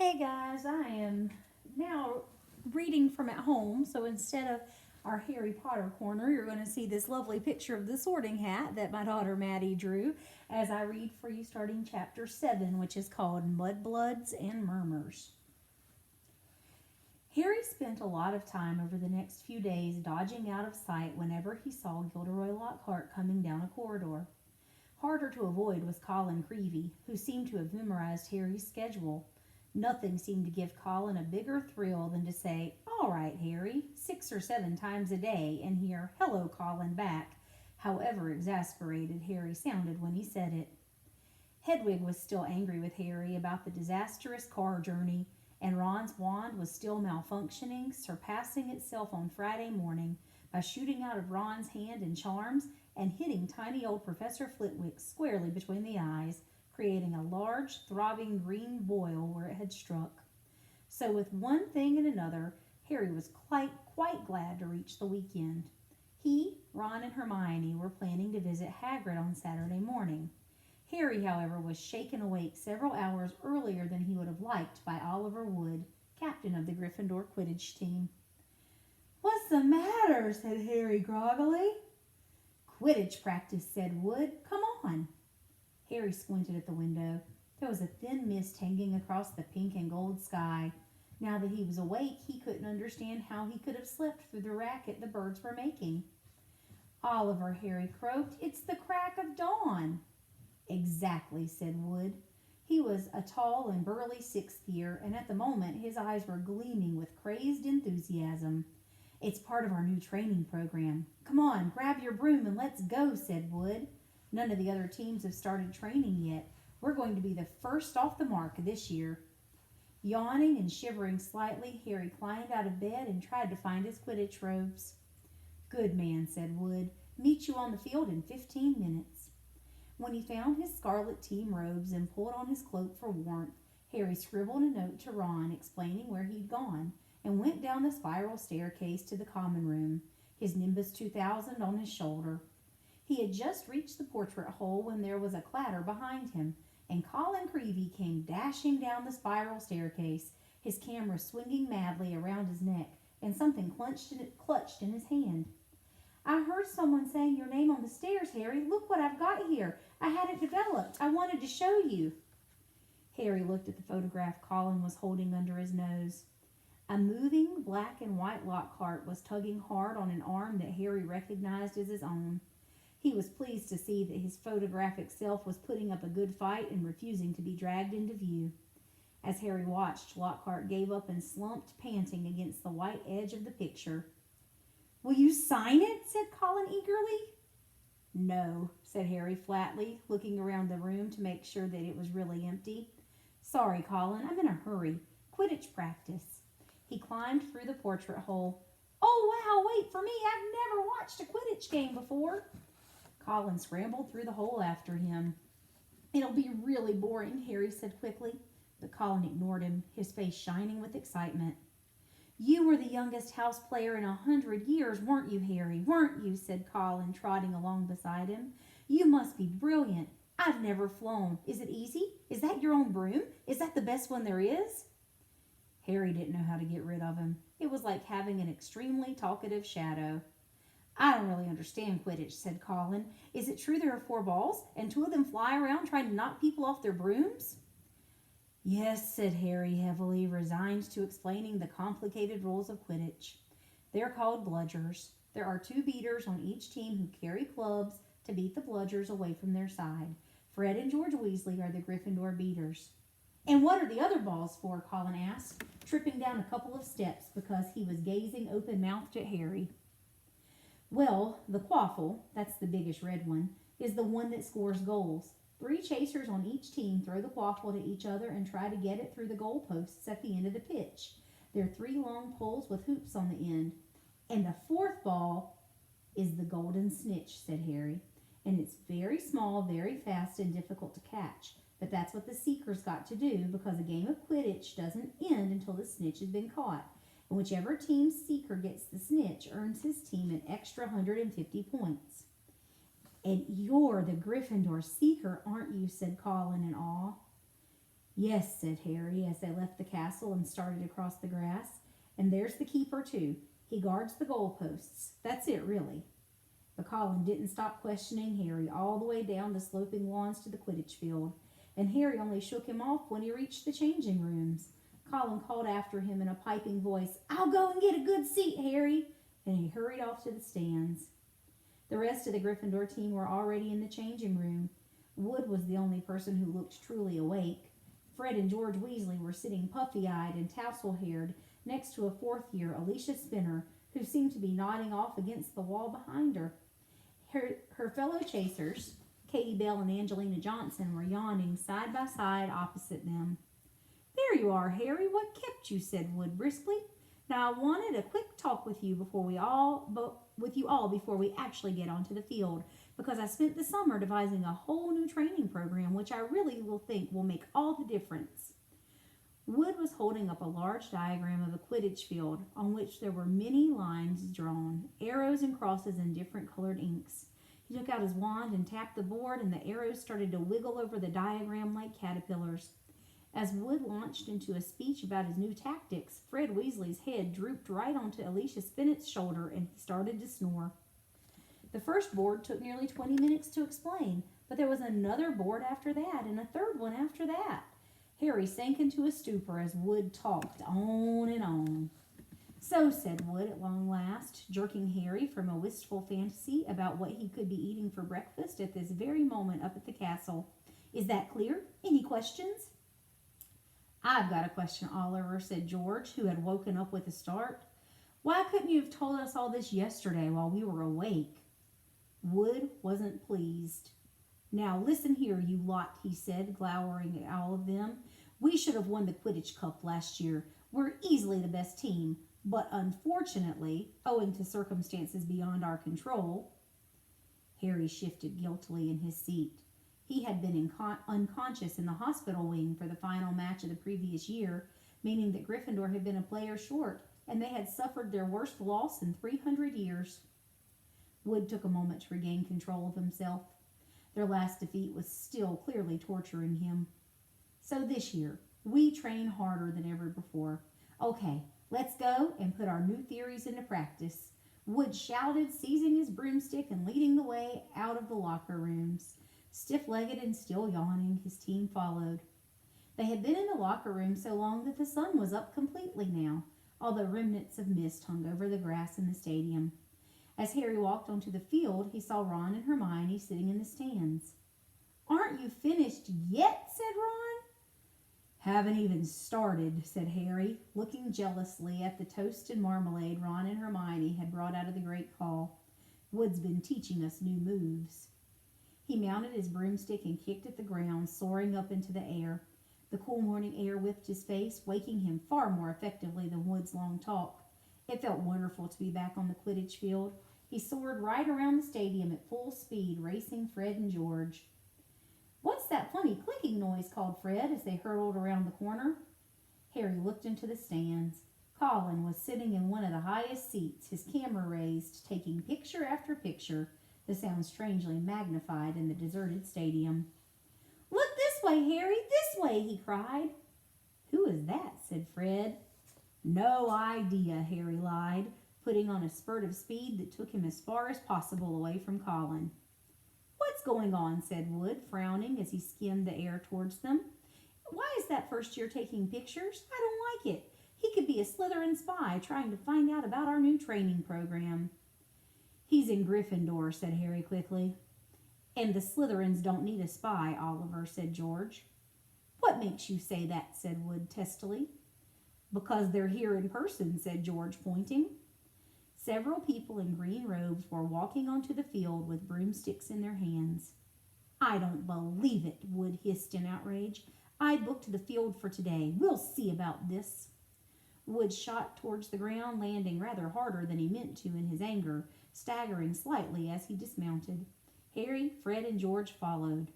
Hey guys, I am now reading from at home. So instead of our Harry Potter corner, you're going to see this lovely picture of the sorting hat that my daughter Maddie drew as I read for you starting chapter 7, which is called Mudbloods and Murmurs. Harry spent a lot of time over the next few days dodging out of sight whenever he saw Gilderoy Lockhart coming down a corridor. Harder to avoid was Colin Creevy, who seemed to have memorized Harry's schedule. Nothing seemed to give Colin a bigger thrill than to say, "All right, Harry," 6 or 7 times a day and hear "Hello, Colin" back, however exasperated Harry sounded when he said it. Hedwig was still angry with Harry about the disastrous car journey, and Ron's wand was still malfunctioning, surpassing itself on Friday morning by shooting out of Ron's hand in charms and hitting tiny old Professor Flitwick squarely between the eyes, creating a large, throbbing green boil where it had struck. So, with one thing and another, Harry was quite glad to reach the weekend. He, Ron, and Hermione were planning to visit Hagrid on Saturday morning. Harry, however, was shaken awake several hours earlier than he would have liked by Oliver Wood, captain of the Gryffindor Quidditch team. "What's the matter?" said Harry groggily. "Quidditch practice," said Wood. "Come on." Harry squinted at the window. There was a thin mist hanging across the pink and gold sky. Now that he was awake, he couldn't understand how he could have slept through the racket the birds were making. "Oliver," Harry croaked, "it's the crack of dawn." "Exactly," said Wood. He was a tall and burly sixth year, and at the moment his eyes were gleaming with crazed enthusiasm. "It's part of our new training program. Come on, grab your broom and let's go," said Wood. "None of the other teams have started training yet. We're going to be the first off the mark this year." Yawning and shivering slightly, Harry climbed out of bed and tried to find his Quidditch robes. "Good man," said Wood. "Meet you on the field in 15 minutes." When he found his scarlet team robes and pulled on his cloak for warmth, Harry scribbled a note to Ron explaining where he'd gone and went down the spiral staircase to the common room, his Nimbus 2000 on his shoulder. He had just reached the portrait hole when there was a clatter behind him, and Colin Creevy came dashing down the spiral staircase, his camera swinging madly around his neck and something clutched in his hand. "I heard someone saying your name on the stairs, Harry. Look what I've got here. I had it developed. I wanted to show you." Harry looked at the photograph Colin was holding under his nose. A moving black and white Lockhart was tugging hard on an arm that Harry recognized as his own. He was pleased to see that his photographic self was putting up a good fight and refusing to be dragged into view. As Harry watched, Lockhart gave up and slumped, panting against the white edge of the picture. "Will you sign it?" said Colin eagerly. "No," said Harry flatly, looking around the room to make sure that it was really empty. "Sorry, Colin, I'm in a hurry. Quidditch practice." He climbed through the portrait hole. "Oh, wow, wait for me. I've never watched a Quidditch game before." Colin scrambled through the hole after him. "It'll be really boring," Harry said quickly, but Colin ignored him, his face shining with excitement. "You were the youngest house player in 100 years, weren't you, Harry? Weren't you?" said Colin, trotting along beside him. "You must be brilliant. I've never flown. Is it easy? Is that your own broom? Is that the best one there is?" Harry didn't know how to get rid of him. It was like having an extremely talkative shadow. "I don't really understand Quidditch," said Colin. "Is it true there are 4 balls, and 2 of them fly around trying to knock people off their brooms?" "Yes," said Harry heavily, resigned to explaining the complicated rules of Quidditch. "They're called bludgers. There are 2 beaters on each team who carry clubs to beat the bludgers away from their side. Fred and George Weasley are the Gryffindor beaters." "And what are the other balls for?" Colin asked, tripping down a couple of steps because he was gazing open-mouthed at Harry. "Well, the quaffle, that's the biggest red one, is the one that scores goals. 3 chasers on each team throw the quaffle to each other and try to get it through the goal posts at the end of the pitch. There are 3 long poles with hoops on the end. And the 4th ball is the golden snitch," said Harry. "And it's very small, very fast, and difficult to catch. But that's what the seeker's got to do, because a game of Quidditch doesn't end until the snitch has been caught. And whichever team's seeker gets the snitch earns his team an extra 150 points." "And you're the Gryffindor seeker, aren't you?" said Colin in awe. Yes, said Harry as they left the castle and started across the grass. And there's the keeper, too. He guards the goalposts. That's it, really. But Colin didn't stop questioning Harry all the way down the sloping lawns to the Quidditch field, and Harry only shook him off when he reached the changing rooms. Colin called after him in a piping voice, "I'll go and get a good seat, Harry," and he hurried off to the stands. The rest of the Gryffindor team were already in the changing room. Wood was the only person who looked truly awake. Fred and George Weasley were sitting puffy-eyed and tousle-haired next to a fourth-year Alicia Spinner, who seemed to be nodding off against the wall behind her. Her fellow chasers, Katie Bell and Angelina Johnson, were yawning side by side opposite them. "There you are, Harry. What kept you?" said Wood briskly. "Now I wanted a quick talk with you before we actually get onto the field, because I spent the summer devising a whole new training program, which I really think will make all the difference." Wood was holding up a large diagram of a Quidditch field on which there were many lines drawn, arrows and crosses in different colored inks. He took out his wand and tapped the board, and the arrows started to wiggle over the diagram like caterpillars. As Wood launched into a speech about his new tactics, Fred Weasley's head drooped right onto Alicia Spinnet's shoulder, and he started to snore. The first board took nearly 20 minutes to explain, but there was another board after that, and a third one after that. Harry sank into a stupor as Wood talked on and on. "So," said Wood at long last, jerking Harry from a wistful fantasy about what he could be eating for breakfast at this very moment up at the castle. "Is that clear? Any questions?" "I've got a question, Oliver," said George, who had woken up with a start. "Why couldn't you have told us all this yesterday while we were awake?" Wood wasn't pleased. "Now listen here, you lot," he said, glowering at all of them. "We should have won the Quidditch Cup last year. We're easily the best team, but unfortunately, owing to circumstances beyond our control—" Harry shifted guiltily in his seat. He had been unconscious in the hospital wing for the final match of the previous year, meaning that Gryffindor had been a player short, and they had suffered their worst loss in 300 years. Wood took a moment to regain control of himself. Their last defeat was still clearly torturing him. "So this year, we train harder than ever before. Okay, let's go and put our new theories into practice." Wood shouted, seizing his broomstick and leading the way out of the locker rooms. Stiff-legged and still yawning, his team followed. They had been in the locker room so long that the sun was up completely now, although remnants of mist hung over the grass in the stadium. As Harry walked onto the field, he saw Ron and Hermione sitting in the stands. "Aren't you finished yet?" said Ron. "Haven't even started," said Harry, looking jealously at the toast and marmalade Ron and Hermione had brought out of the great hall. "Wood's been teaching us new moves." He mounted his broomstick and kicked at the ground, soaring up into the air. The cool morning air whipped his face, waking him far more effectively than Wood's long talk. It felt wonderful to be back on the Quidditch field. He soared right around the stadium at full speed, racing Fred and George. "What's that funny clicking noise?" called Fred as they hurtled around the corner. Harry looked into the stands. Colin was sitting in one of the highest seats, his camera raised, taking picture after picture, the sound strangely magnified in the deserted stadium. "Look this way, Harry, this way!" he cried. "Who is that?" said Fred. "No idea," Harry lied, putting on a spurt of speed that took him as far as possible away from Colin. "What's going on?" said Wood, frowning as he skimmed the air towards them. "Why is that first year taking pictures? I don't like it. He could be a Slytherin spy trying to find out about our new training program." "He's in Gryffindor," said Harry quickly. "And the Slytherins don't need a spy, Oliver," said George. "What makes you say that?" said Wood testily. "Because they're here in person," said George, pointing. Several people in green robes were walking onto the field with broomsticks in their hands. "I don't believe it," Wood hissed in outrage. "I booked the field for today. We'll see about this." Wood shot towards the ground, landing rather harder than he meant to in his anger, staggering slightly as he dismounted. Harry, Fred, and George followed.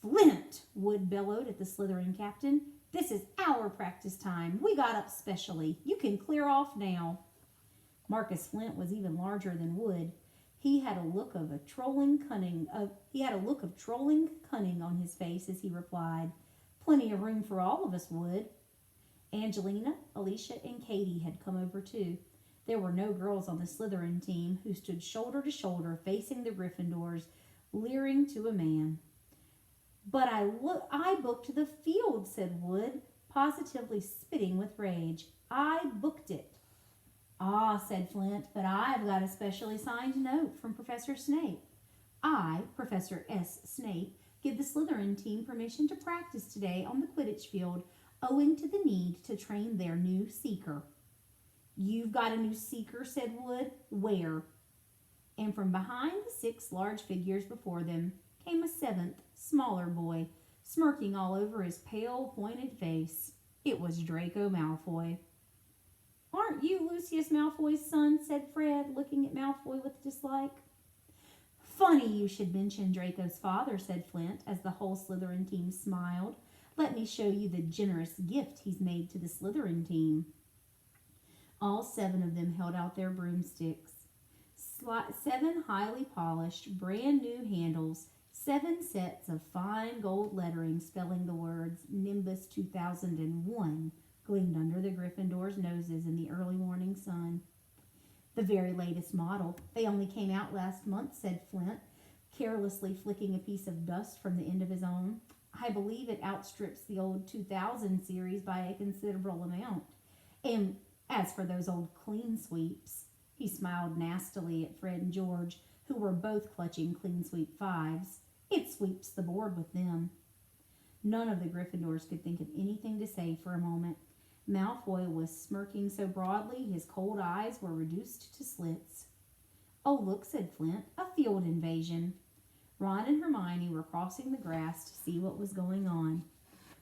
"Flint!" Wood bellowed at the Slytherin captain. "This is our practice time. We got up specially. You can clear off now." Marcus Flint was even larger than Wood. He had a look of trolling cunning on his face as he replied, Plenty of room for all of us, Wood. Angelina, Alicia, and Katie had come over too. There were no girls on the Slytherin team, who stood shoulder to shoulder facing the Gryffindors, leering to a man. But I booked the field, said Wood, positively spitting with rage. I booked it. Ah, said Flint, but I've got a specially signed note from Professor Snape. I, Professor S. Snape, give the Slytherin team permission to practice today on the Quidditch field, owing to the need to train their new seeker. You've got a new seeker, said Wood. Where? And from behind the 6 large figures before them came a 7th, smaller boy, smirking all over his pale, pointed face. It was Draco Malfoy. Aren't you Lucius Malfoy's son? Said Fred, looking at Malfoy with dislike. Funny you should mention Draco's father, said Flint, as the whole Slytherin team smiled. Let me show you the generous gift he's made to the Slytherin team. All 7 of them held out their broomsticks. 7 highly polished, brand new handles, 7 sets of fine gold lettering spelling the words Nimbus 2001 gleamed under the Gryffindors' noses in the early morning sun. The very latest model. They only came out last month, said Flint, carelessly flicking a piece of dust from the end of his own. I believe it outstrips the old 2000 series by a considerable amount. And as for those old clean sweeps, he smiled nastily at Fred and George, who were both clutching clean sweep 5s. It sweeps the board with them. None of the Gryffindors could think of anything to say for a moment. Malfoy was smirking so broadly his cold eyes were reduced to slits. Oh, look, said Flint, a field invasion. Ron and Hermione were crossing the grass to see what was going on.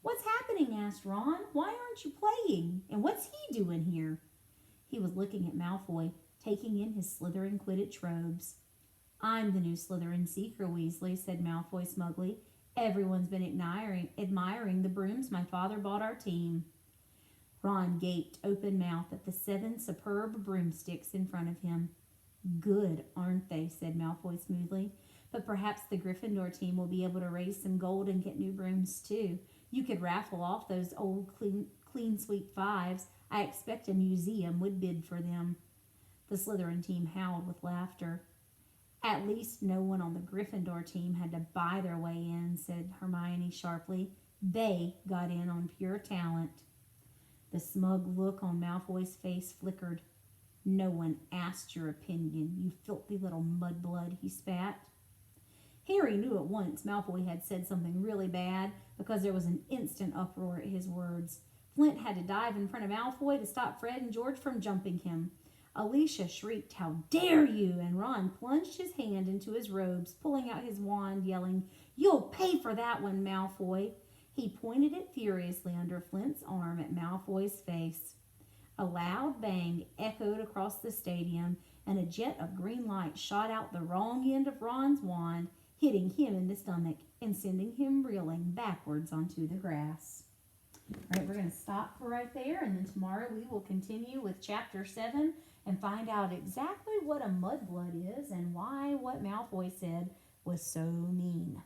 What's happening? Asked Ron. Why aren't you playing? And what's he doing here? He was looking at Malfoy, taking in his Slytherin Quidditch robes. I'm the new Slytherin Seeker, Weasley, said Malfoy smugly. Everyone's been admiring the brooms my father bought our team. Ron gaped open-mouthed at the 7 superb broomsticks in front of him. Good, aren't they? Said Malfoy smoothly. But perhaps the Gryffindor team will be able to raise some gold and get new brooms too. You could raffle off those old clean sweep 5s. I expect a museum would bid for them. The Slytherin team howled with laughter. At least no one on the Gryffindor team had to buy their way in, said Hermione sharply. They got in on pure talent. The smug look on Malfoy's face flickered. No one asked your opinion, you filthy little mudblood, he spat. Harry knew at once Malfoy had said something really bad because there was an instant uproar at his words. Flint had to dive in front of Malfoy to stop Fred and George from jumping him. Alicia shrieked, How dare you? And Ron plunged his hand into his robes, pulling out his wand, yelling, You'll pay for that one, Malfoy. He pointed it furiously under Flint's arm at Malfoy's face. A loud bang echoed across the stadium, and a jet of green light shot out the wrong end of Ron's wand, hitting him in the stomach and sending him reeling backwards onto the grass. All right, we're going to stop for right there, and then tomorrow we will continue with Chapter 7 and find out exactly what a mudblood is and why what Malfoy said was so mean.